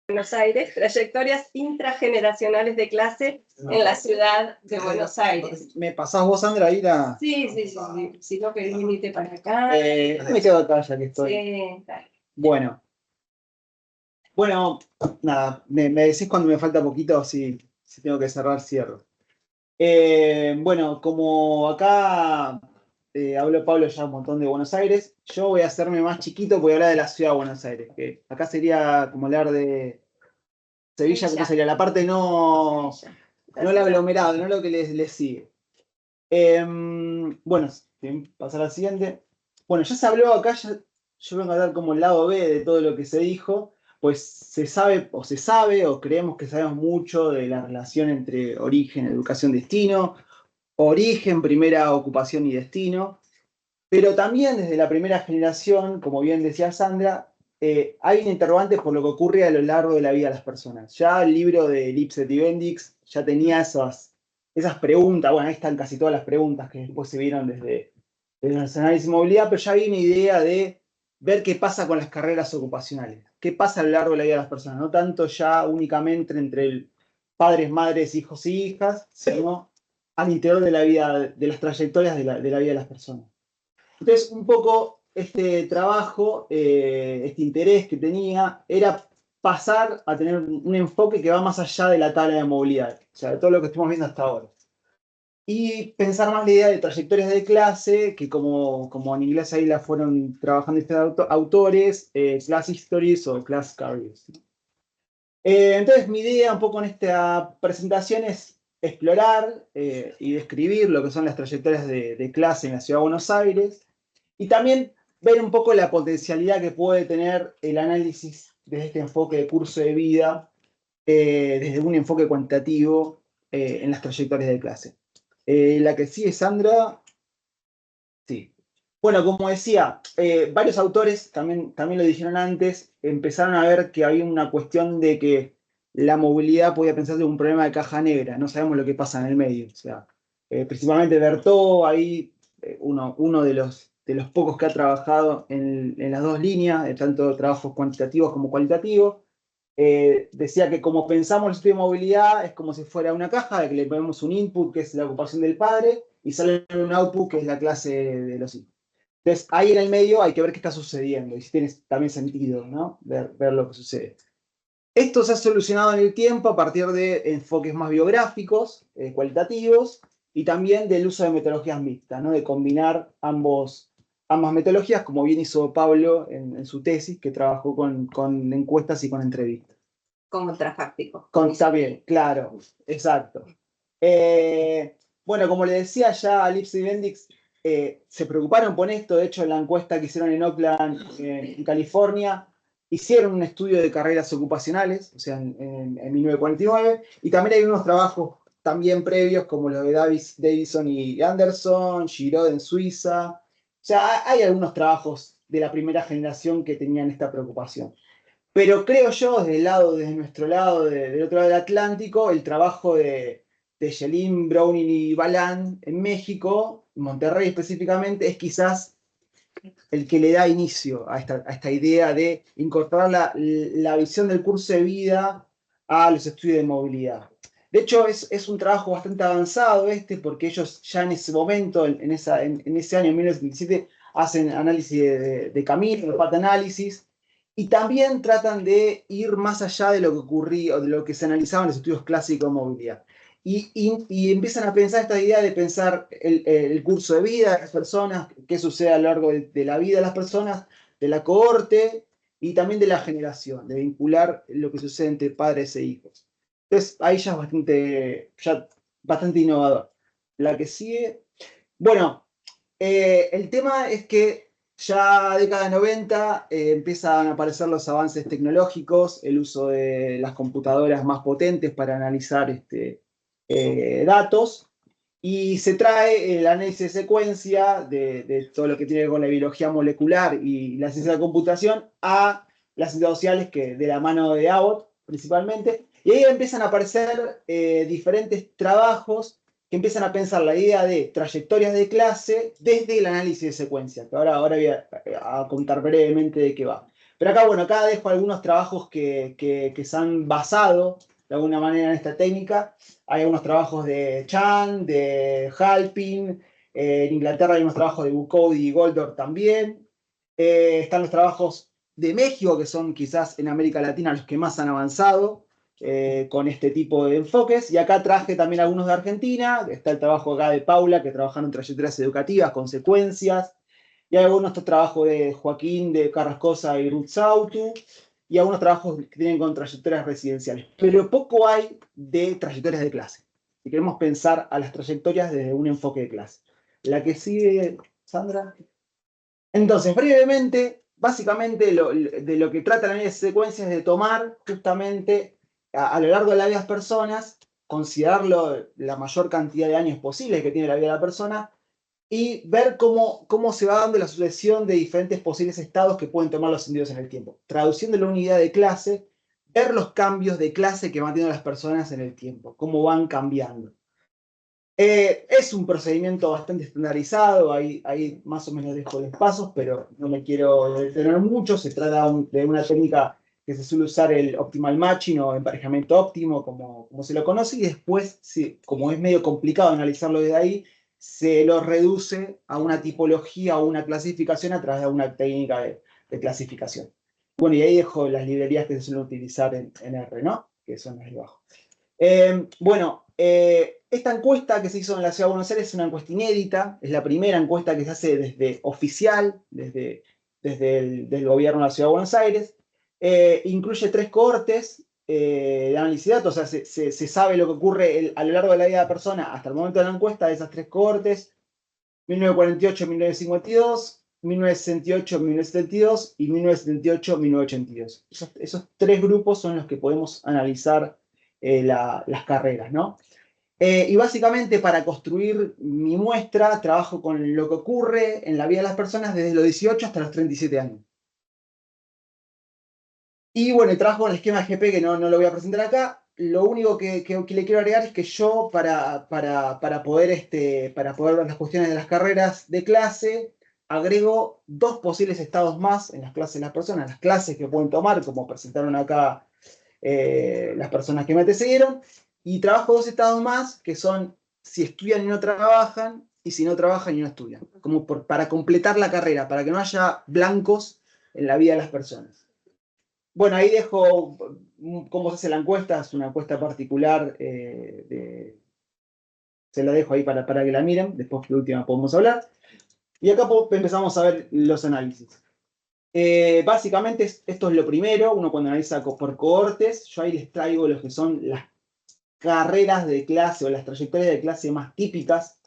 Buenos Aires, trayectorias intrageneracionales de clase en la ciudad de Buenos Aires. ¿Me pasás vos, Sandra, ahí la...? Sí. Si no querés venirte para acá. Me quedo acá ya que estoy. Sí, dale. Bueno, nada, me decís cuando me falta poquito, si tengo que cerrar, cierro. Bueno, como acá habló Pablo ya un montón de Buenos Aires, yo voy a hacerme más chiquito, voy a hablar de la ciudad de Buenos Aires, que acá sería como hablar de Sevilla, ¿cómo sería? La parte no el aglomerado, no lo que les sigue. Bueno, pasar al siguiente. Bueno, ya se habló acá, yo vengo a dar como el lado B de todo lo que se dijo, pues se sabe, o creemos que sabemos mucho de la relación entre origen, educación, destino, origen, primera ocupación y destino, pero también desde la primera generación, como bien decía Sandra, hay un interrogante por lo que ocurre a lo largo de la vida de las personas. Ya el libro de Lipset y Bendix ya tenía esas preguntas, bueno, ahí están casi todas las preguntas que después se vieron desde los análisis de movilidad, pero ya había una idea de ver qué pasa con las carreras ocupacionales, qué pasa a lo largo de la vida de las personas, no tanto ya únicamente entre padres, madres, hijos y hijas, sino al interior de la vida, de las trayectorias de la vida de las personas. Entonces, un poco este trabajo, este interés que tenía, era pasar a tener un enfoque que va más allá de la tabla de movilidad, o sea, de todo lo que estamos viendo hasta ahora. Y pensar más la idea de trayectorias de clase, que como en inglés ahí la fueron trabajando estos autores, class histories o class careers. Entonces, mi idea un poco en esta presentación es explorar y describir lo que son las trayectorias de clase en la Ciudad de Buenos Aires y también ver un poco la potencialidad que puede tener el análisis de este enfoque de curso de vida desde un enfoque cuantitativo en las trayectorias de clase. La que sigue, Sandra. Sí. Bueno, como decía, varios autores, también lo dijeron antes, empezaron a ver que había una cuestión de que la movilidad podía pensarse como un problema de caja negra, no sabemos lo que pasa en el medio. O sea, principalmente Bertó, ahí uno de los pocos que ha trabajado en las dos líneas, tanto trabajos cuantitativos como cualitativos, decía que como pensamos el sistema de movilidad es como si fuera una caja, de que le ponemos un input, que es la ocupación del padre, y sale un output, que es la clase de los hijos. Entonces, ahí en el medio hay que ver qué está sucediendo y si tiene también sentido, ¿no? Ver lo que sucede. Esto se ha solucionado en el tiempo a partir de enfoques más biográficos, cualitativos, y también del uso de metodologías mixtas, ¿no? De combinar ambas metodologías, como bien hizo Pablo en su tesis, que trabajó con encuestas y con entrevistas. Contrafáctico. Está bien, claro, exacto. Bueno, como le decía ya a Lipset y Bendix, se preocuparon por esto. De hecho, en la encuesta que hicieron en Oakland, en California, hicieron un estudio de carreras ocupacionales, o sea, en 1949, y también hay unos trabajos también previos, como los de Davison y Anderson, Giraud en Suiza. O sea, hay algunos trabajos de la primera generación que tenían esta preocupación. Pero creo yo, desde nuestro lado, del otro lado del Atlántico, el trabajo de Yelin, Browning y Balan en México, en Monterrey específicamente, es quizás el que le da inicio a esta idea de incorporar la visión del curso de vida a los estudios de movilidad. De hecho, es un trabajo bastante avanzado porque ellos ya en ese momento, en ese año 1977, hacen análisis de camino, de path análisis, y también tratan de ir más allá de lo que ocurría o de lo que se analizaba en los estudios clásicos de movilidad. Y empiezan a pensar esta idea de pensar el curso de vida de las personas, qué sucede a lo largo de la vida de las personas, de la cohorte y también de la generación, de vincular lo que sucede entre padres e hijos. Entonces, ahí ya es bastante innovador. La que sigue. Bueno, el tema es que ya década de 90 empiezan a aparecer los avances tecnológicos, el uso de las computadoras más potentes para analizar datos, y se trae el análisis de secuencia de todo lo que tiene que ver con la biología molecular y la ciencia de la computación a las ciencias sociales, que de la mano de Abbott principalmente, y ahí empiezan a aparecer diferentes trabajos que empiezan a pensar la idea de trayectorias de clase desde el análisis de secuencia, que ahora voy a contar brevemente de qué va. Pero acá, bueno, acá dejo algunos trabajos que se han basado de alguna manera en esta técnica. Hay algunos trabajos de Chan, de Halpin, en Inglaterra hay unos trabajos de Bucody y Goldor también. Están los trabajos de México, que son quizás en América Latina los que más han avanzado con este tipo de enfoques. Y acá traje también algunos de Argentina. Está el trabajo acá de Paula, que trabajaron en trayectorias educativas, consecuencias. Y hay algunos trabajos de Joaquín de Carrascosa y Ruth Sautu. Y algunos trabajos que tienen con trayectorias residenciales. Pero poco hay de trayectorias de clase. Si queremos pensar a las trayectorias desde un enfoque de clase. La que sigue, Sandra. Entonces, brevemente, básicamente de lo que trata la línea de secuencia es de tomar justamente a lo largo de la vida de las personas, considerarlo la mayor cantidad de años posibles que tiene la vida de la persona y ver cómo se va dando la sucesión de diferentes posibles estados que pueden tomar los individuos en el tiempo. Traduciéndolo a una unidad de clase, ver los cambios de clase que van teniendo las personas en el tiempo, cómo van cambiando. Es un procedimiento bastante estandarizado, ahí más o menos dejo los pasos, pero no me quiero detener mucho. Se trata de una técnica que se suele usar el optimal matching o emparejamiento óptimo, como se lo conoce, y después, como es medio complicado analizarlo desde ahí, se lo reduce a una tipología o una clasificación a través de una técnica de clasificación. Bueno, y ahí dejo las librerías que se suelen utilizar en R, ¿no? Que son las de abajo. Esta encuesta que se hizo en la Ciudad de Buenos Aires es una encuesta inédita, es la primera encuesta que se hace desde oficial, desde el gobierno de la Ciudad de Buenos Aires. Incluye 3 cohortes de análisis de datos, o sea, se sabe lo que ocurre a lo largo de la vida de la persona hasta el momento de la encuesta de esas 3 cohortes, 1948-1952, 1968-1972 y 1978-1982. Esos 3 grupos son los que podemos analizar las carreras, ¿no? Y básicamente para construir mi muestra trabajo con lo que ocurre en la vida de las personas desde los 18 hasta los 37 años. Y bueno, trabajo con el esquema GP que no lo voy a presentar acá. Lo único que le quiero agregar es que yo para poder ver las cuestiones de las carreras de clase, agrego 2 posibles estados más en las clases de las personas, las clases que pueden tomar, como presentaron acá las personas que me antecedieron, y trabajo 2 estados más, que son si estudian y no trabajan, y si no trabajan y no estudian, como para completar la carrera, para que no haya blancos en la vida de las personas. Bueno, ahí dejo cómo se hace la encuesta, es una encuesta particular, se la dejo ahí para que la miren, después de última podemos hablar. Y acá empezamos a ver los análisis. Básicamente esto es lo primero, uno cuando analiza por cohortes, yo ahí les traigo lo que son las carreras de clase o las trayectorias de clase más típicas,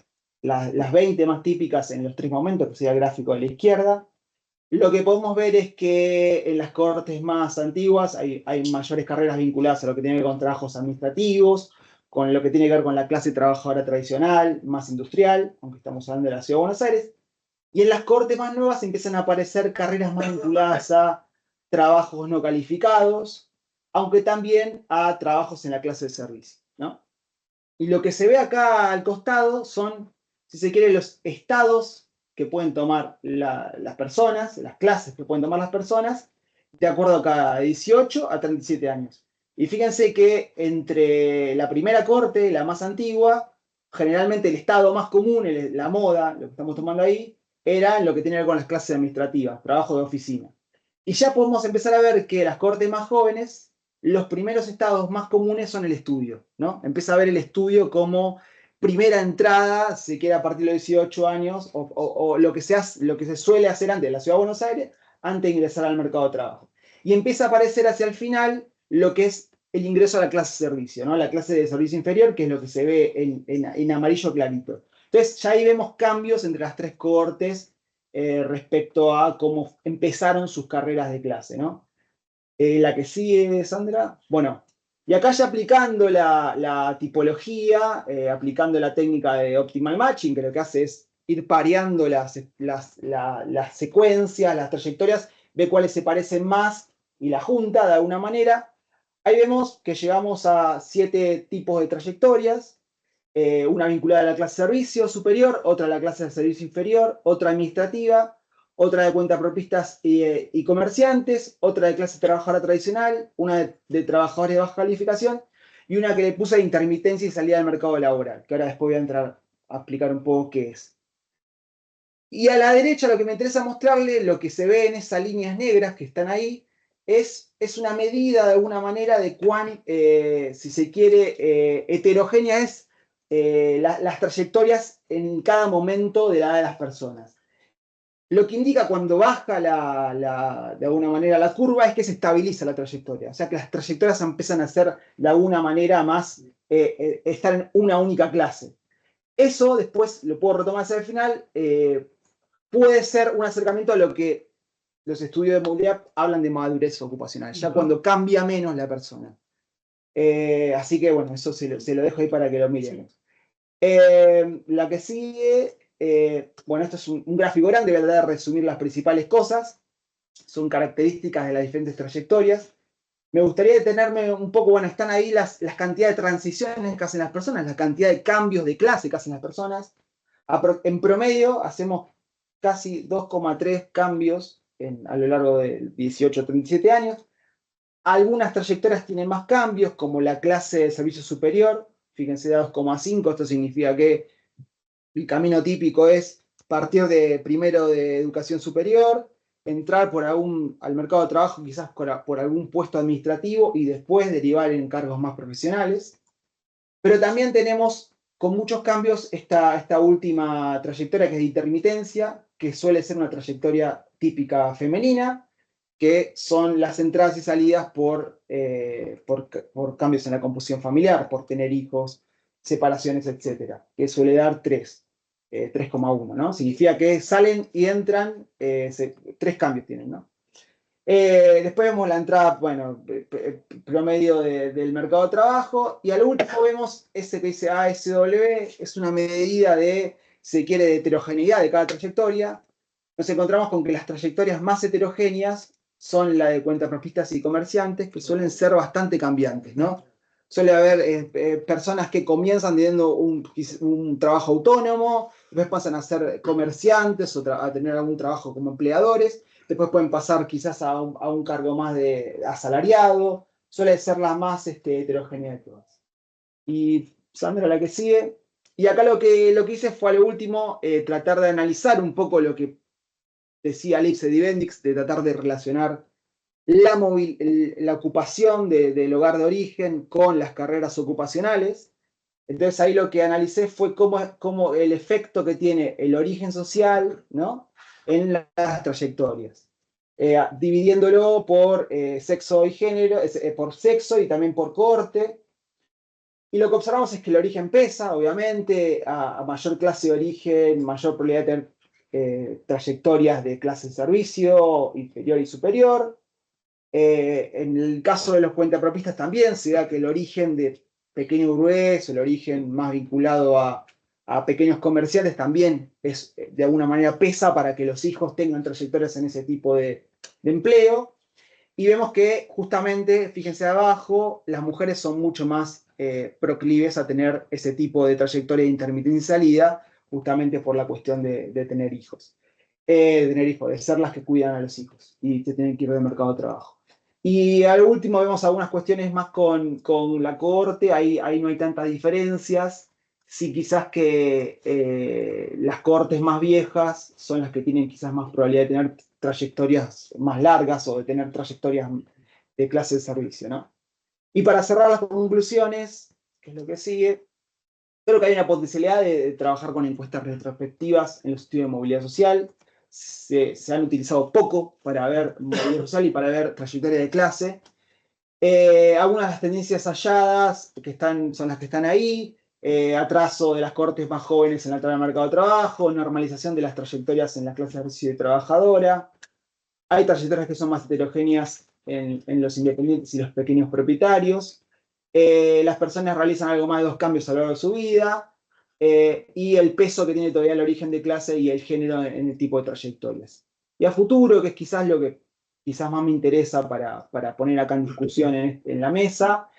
las 20 más típicas en los 3 momentos, que sería el gráfico de la izquierda. Lo que podemos ver es que en las cohortes más antiguas hay mayores carreras vinculadas a lo que tiene que ver con trabajos administrativos, con lo que tiene que ver con la clase trabajadora tradicional, más industrial, aunque estamos hablando de la Ciudad de Buenos Aires. Y en las cohortes más nuevas empiezan a aparecer carreras más vinculadas a trabajos no calificados, aunque también a trabajos en la clase de servicio, ¿no? Y lo que se ve acá al costado son, si se quiere, los estados que pueden tomar las personas, las clases que pueden tomar las personas, de acuerdo a cada 18 a 37 años. Y fíjense que entre la primera corte, la más antigua, generalmente el estado más común, la moda, lo que estamos tomando ahí, era lo que tiene que ver con las clases administrativas, trabajo de oficina. Y ya podemos empezar a ver que las cortes más jóvenes, los primeros estados más comunes son el estudio, ¿no? Empieza a ver el estudio como primera entrada, se queda a partir de los 18 años, o lo que se suele hacer antes de la Ciudad de Buenos Aires, antes de ingresar al mercado de trabajo. Y empieza a aparecer hacia el final lo que es el ingreso a la clase de servicio, ¿no? La clase de servicio inferior, que es lo que se ve en amarillo clarito. Entonces, ya ahí vemos cambios entre las 3 cohortes respecto a cómo empezaron sus carreras de clase, ¿no? La que sigue, Sandra. Bueno, y acá ya aplicando la tipología, aplicando la técnica de optimal matching, que lo que hace es ir pareando las secuencias, las trayectorias, ve cuáles se parecen más y la junta de alguna manera. Ahí vemos que llegamos a 7 tipos de trayectorias. Una vinculada a la clase de servicio superior, otra a la clase de servicio inferior, otra administrativa, otra de cuentapropistas y comerciantes, otra de clase trabajadora tradicional, una de trabajadores de baja calificación y una que le puse de intermitencia y salida del mercado laboral, que ahora después voy a entrar a explicar un poco qué es. Y a la derecha lo que me interesa mostrarle, lo que se ve en esas líneas negras que están ahí, es una medida de alguna manera de cuán, si se quiere, heterogénea es las trayectorias en cada momento de la edad de las personas. Lo que indica cuando baja de alguna manera la curva es que se estabiliza la trayectoria. O sea que las trayectorias empiezan a ser de alguna manera más, estar en una única clase. Eso después lo puedo retomar hacia el final. Puede ser un acercamiento a lo que los estudios de movilidad hablan de madurez ocupacional, ya cuando cambia menos la persona. Así que bueno, eso se lo dejo ahí para que lo miren. La que sigue, bueno, esto es un gráfico grande, voy a tratar de resumir las principales cosas. Son características de las diferentes trayectorias. Me gustaría detenerme un poco, bueno, están ahí las cantidades de transiciones que hacen las personas, la cantidad de cambios de clase que hacen las personas. En promedio hacemos casi 2,3 cambios a lo largo de 18 o 37 años. Algunas trayectorias tienen más cambios, como la clase de servicio superior. Fíjense, de 2,5. Esto significa que el camino típico es partir de primero de educación superior, entrar al mercado de trabajo quizás por algún puesto administrativo y después derivar en cargos más profesionales. Pero también tenemos con muchos cambios esta última trayectoria que es de intermitencia, que suele ser una trayectoria típica femenina, que son las entradas y salidas por cambios en la composición familiar, por tener hijos, separaciones, etc., que suele dar 3,1, ¿no? Significa que salen y entran, 3 cambios tienen, ¿no? Después vemos la entrada, bueno, promedio del mercado de trabajo, y al último vemos ese que dice ASW, es una medida de, si se quiere, de heterogeneidad de cada trayectoria. Nos encontramos con que las trayectorias más heterogéneas son la de cuentapropistas y comerciantes, que suelen ser bastante cambiantes, ¿no? Suele haber personas que comienzan teniendo un trabajo autónomo, después pasan a ser comerciantes o a tener algún trabajo como empleadores. Después pueden pasar quizás a un cargo más de asalariado. Suele ser la más heterogénea de todas. Y Sandra, la que sigue. Y acá lo que hice fue a lo último tratar de analizar un poco lo que decía Lipset y Bendix, de tratar de relacionar la ocupación del lugar de origen con las carreras ocupacionales. Entonces ahí lo que analicé fue cómo el efecto que tiene el origen social, ¿no?, en las trayectorias, dividiéndolo por sexo y género, por sexo y también por cohorte. Y lo que observamos es que el origen pesa, obviamente, a mayor clase de origen, mayor probabilidad de tener trayectorias de clase de servicio, inferior y superior. En el caso de los cuentapropistas también se da que el origen de pequeño grueso, el origen más vinculado a pequeños comerciantes también es, de alguna manera pesa para que los hijos tengan trayectorias en ese tipo de empleo. Y vemos que justamente, fíjense abajo, las mujeres son mucho más proclives a tener ese tipo de trayectoria de intermitencia y salida, justamente por la cuestión de tener hijos. De ser las que cuidan a los hijos y que tienen que ir del mercado de trabajo. Y al último vemos algunas cuestiones más con la cohorte, ahí no hay tantas diferencias. Sí, quizás que las cohortes más viejas son las que tienen quizás más probabilidad de tener trayectorias más largas o de tener trayectorias de clase de servicio, ¿no? Y para cerrar las conclusiones, que es lo que sigue, creo que hay una potencialidad de trabajar con encuestas retrospectivas en los estudios de movilidad social. Se han utilizado poco para ver movilidad social y para ver trayectoria de clase. Algunas de las tendencias halladas son las que están ahí. Atraso de las cohortes más jóvenes en la entrada al mercado de trabajo, normalización de las trayectorias en las clases de servicio y trabajadora. Hay trayectorias que son más heterogéneas en los independientes y los pequeños propietarios. Las personas realizan algo más de 2 cambios a lo largo de su vida. Y el peso que tiene todavía el origen de clase y el género en el tipo de trayectorias. Y a futuro, que es quizás lo que quizás más me interesa para poner acá en discusión en la mesa,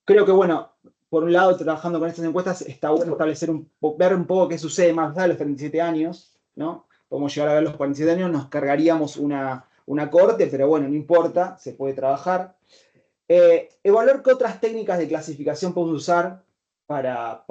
creo que, bueno, por un lado, trabajando con estas encuestas, está bueno establecer ver un poco qué sucede más allá de los 37 años, ¿no? podemos llegar a ver los 47 años, nos cargaríamos una corte, pero bueno, no importa, se puede trabajar. Evaluar qué otras técnicas de clasificación podemos usar para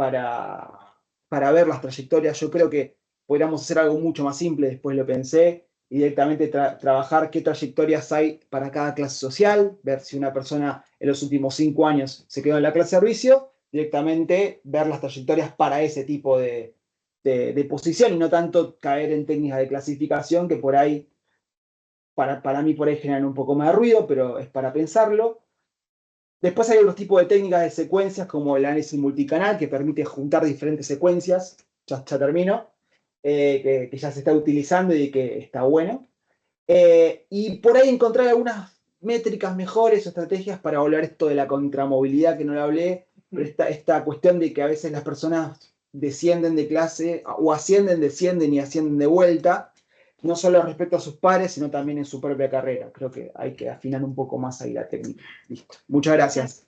ver las trayectorias. Yo creo que podríamos hacer algo mucho más simple, después lo pensé, y directamente trabajar qué trayectorias hay para cada clase social, ver si una persona en los últimos 5 años se quedó en la clase de servicio, directamente ver las trayectorias para ese tipo de posición y no tanto caer en técnicas de clasificación que por ahí, para mí por ahí generan un poco más de ruido, pero es para pensarlo. Después hay otros tipos de técnicas de secuencias como el análisis multicanal que permite juntar diferentes secuencias, ya termino, que ya se está utilizando y que está bueno. Y por ahí encontrar algunas métricas mejores o estrategias para evaluar esto de la contramovilidad que no lo hablé, pero esta cuestión de que a veces las personas descienden de clase o ascienden, descienden y ascienden de vuelta, no solo respecto a sus pares, sino también en su propia carrera. Creo que hay que afinar un poco más ahí la técnica. Listo. Muchas gracias.